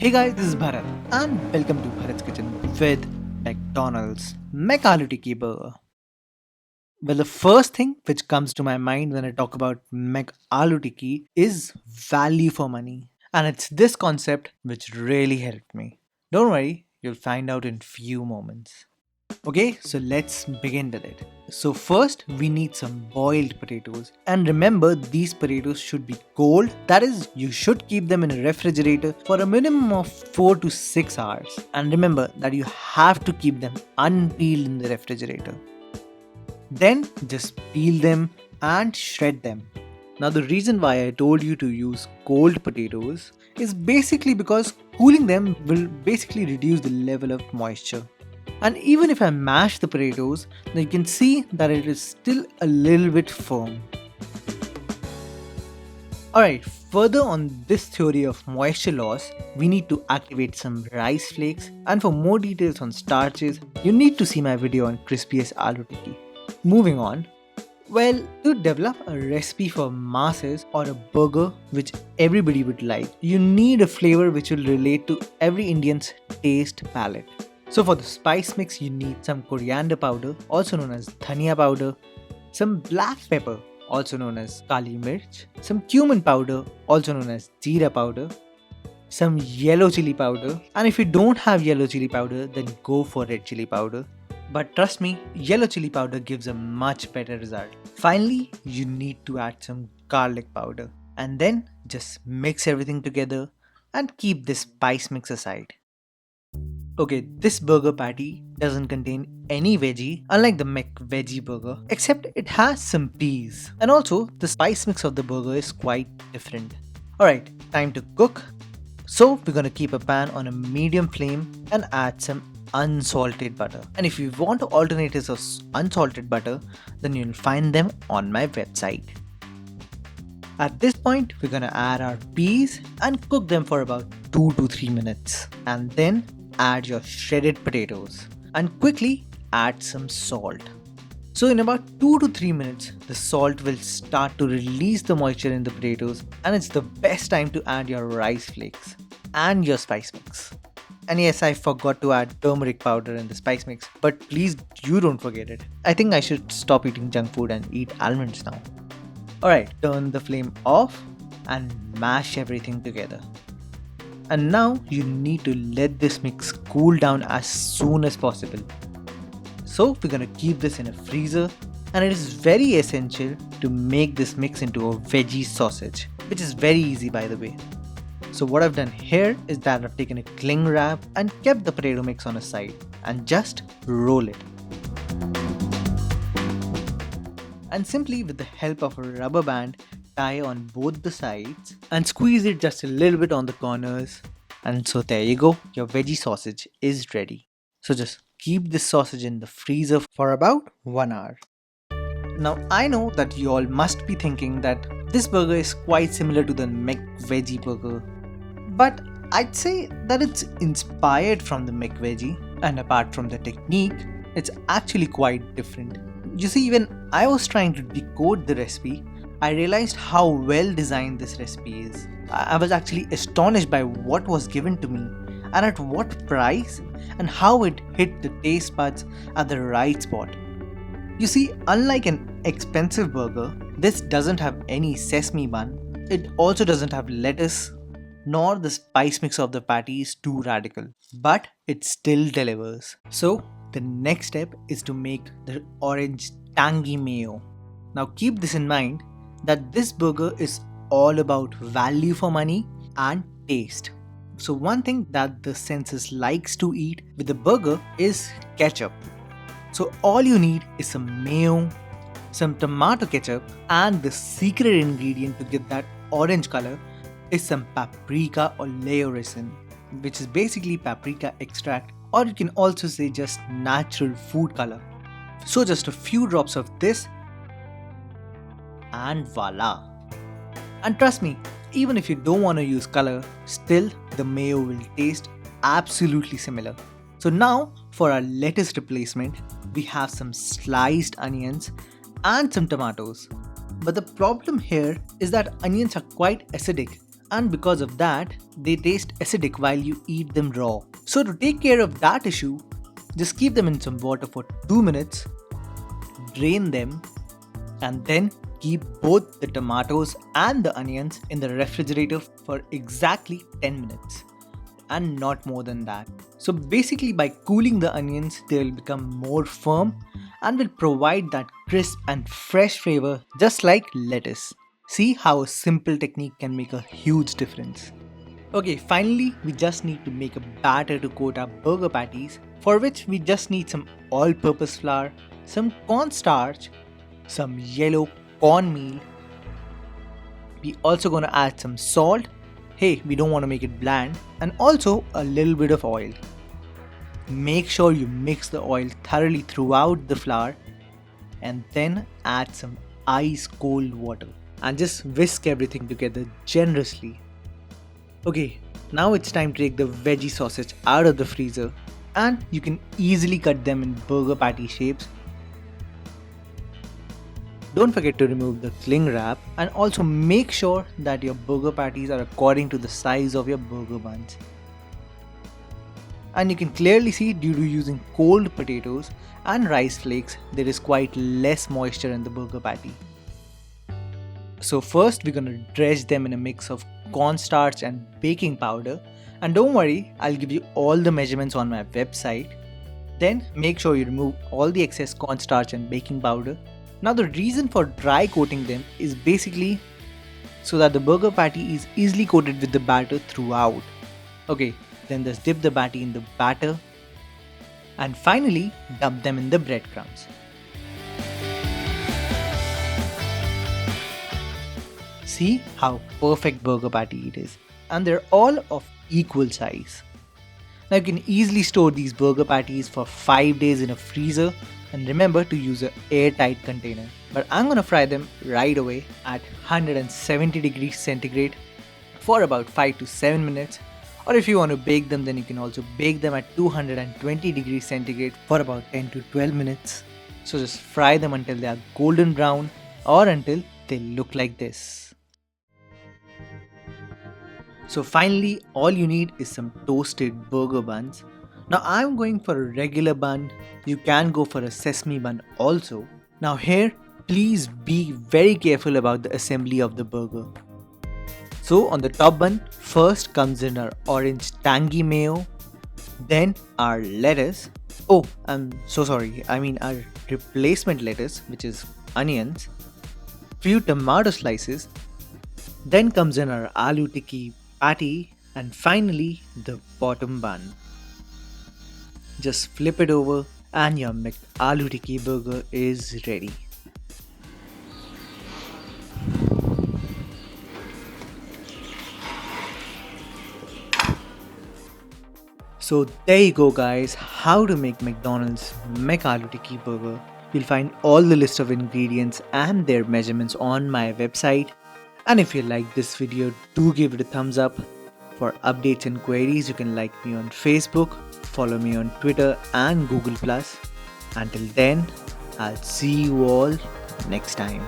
Hey guys, this is Bharat and welcome to Bharat's Kitchen with McDonald's Aloo Tikki Burger. Well, the first thing which comes to my mind when I talk about Aloo Tikki is value for money. And it's this concept which really helped me. Don't worry, you'll find out in few moments. Okay, so let's begin with it. So first we need some boiled potatoes, and remember these potatoes should be cold. That is, you should keep them in a refrigerator for a minimum of 4 to 6 hours. And remember that you have to keep them unpeeled in the refrigerator. Then just peel them and shred them. Now the reason why I told you to use cold potatoes is basically because cooling them will basically reduce the level of moisture. And even if I mash the potatoes, then you can see that it is still a little bit firm. Alright, further on this theory of moisture loss, we need to activate some rice flakes, and for more details on starches, you need to see my video on crispiest aloo tikki. Moving on, well, to develop a recipe for masses or a burger which everybody would like, you need a flavor which will relate to every Indian's taste palette. So for the spice mix, you need some coriander powder, also known as dhania powder, some black pepper, also known as kali mirch, some cumin powder, also known as jeera powder, some yellow chili powder, and if you don't have yellow chili powder, then go for red chili powder. But trust me, yellow chili powder gives a much better result. Finally, you need to add some garlic powder, and then just mix everything together and keep this spice mix aside. Okay, this burger patty doesn't contain any veggie, unlike the McVeggie burger, except it has some peas. And also, the spice mix of the burger is quite different. Alright, time to cook. So, we're gonna keep a pan on a medium flame and add some unsalted butter. And if you want alternatives of unsalted butter, then you'll find them on my website. At this point, we're gonna add our peas and cook them for about 2 to 3 minutes. And then add your shredded potatoes and quickly add some salt. So in about 2 to 3 minutes, the salt will start to release the moisture in the potatoes, and it's the best time to add your rice flakes and your spice mix. And yes, I forgot to add turmeric powder in the spice mix, but please you don't forget it. I think I should stop eating junk food and eat almonds now. Alright, turn the flame off and mash everything together. And now you need to let this mix cool down as soon as possible. So we're gonna keep this in a freezer, and it is very essential to make this mix into a veggie sausage, which is very easy by the way. So what I've done here is that I've taken a cling wrap and kept the potato mix on a side and just roll it. And simply with the help of a rubber band, tie on both the sides and squeeze it just a little bit on the corners, and so there you go, your veggie sausage is ready. So just keep this sausage in the freezer for about 1 hour. Now I know that you all must be thinking that this burger is quite similar to the McVeggie burger, but I'd say that it's inspired from the McVeggie, and apart from the technique, it's actually quite different. You see, when I was trying to decode the recipe, I realized how well designed this recipe is. I was actually astonished by what was given to me and at what price, and how it hit the taste buds at the right spot. You see, unlike an expensive burger, this doesn't have any sesame bun. It also doesn't have lettuce, nor the spice mix of the patty is too radical, but it still delivers. So the next step is to make the orange tangy mayo. Now keep this in mind that this burger is all about value for money and taste. So one thing that the senses likes to eat with the burger is ketchup. So all you need is some mayo, some tomato ketchup, and the secret ingredient to get that orange color is some paprika oleo resin, which is basically paprika extract, or you can also say just natural food color. So just a few drops of this and voila. And trust me, even if you don't want to use color, still the mayo will taste absolutely similar. So now for our lettuce replacement, we have some sliced onions and some tomatoes. But the problem here is that onions are quite acidic and because of that, they taste acidic while you eat them raw. So to take care of that issue, just keep them in some water for 2 minutes, drain them, and then keep both the tomatoes and the onions in the refrigerator for exactly 10 minutes and not more than that. So basically, by cooling the onions, they will become more firm and will provide that crisp and fresh flavor just like lettuce. See how a simple technique can make a huge difference. Okay, finally, we just need to make a batter to coat our burger patties, for which we just need some all-purpose flour, some cornstarch, some yellow cornmeal. We also gonna add some salt. Hey, we don't want to make it bland, and also a little bit of oil. Make sure you mix the oil thoroughly throughout the flour and then add some ice cold water and just whisk everything together generously. Okay, now it's time to take the veggie sausage out of the freezer, and you can easily cut them in burger patty shapes. Don't forget to remove the cling wrap and also make sure that your burger patties are according to the size of your burger buns. And you can clearly see, due to using cold potatoes and rice flakes, there is quite less moisture in the burger patty. So first we're gonna dredge them in a mix of cornstarch and baking powder, and don't worry, I'll give you all the measurements on my website. Then make sure you remove all the excess cornstarch and baking powder. Now the reason for dry coating them is basically so that the burger patty is easily coated with the batter throughout. Okay, then just dip the patty in the batter and finally dump them in the breadcrumbs. See how perfect burger patty it is, and they're all of equal size. Now you can easily store these burger patties for 5 days in a freezer, and remember to use an airtight container. But I'm gonna fry them right away at 170 degrees centigrade for about 5 to 7 minutes. Or if you want to bake them, then you can also bake them at 220 degrees centigrade for about 10 to 12 minutes. So just fry them until they are golden brown or until they look like this. So finally, all you need is some toasted burger buns. Now I'm going for a regular bun. You can go for a sesame bun also. Now here, please be very careful about the assembly of the burger. So on the top bun, first comes in our orange tangy mayo, then our lettuce. Oh, I'm so sorry. I mean our replacement lettuce, which is onions, few tomato slices. Then comes in our aloo tikki patty, and finally the bottom bun. Just flip it over and your aloo tikki burger is ready. So there you go guys, how to make McDonald's aloo tikki burger. You'll find all the list of ingredients and their measurements on my website. And if you like this video, do give it a thumbs up. For updates and queries, you can like me on Facebook, follow me on Twitter and Google+. Until then, I'll see you all next time.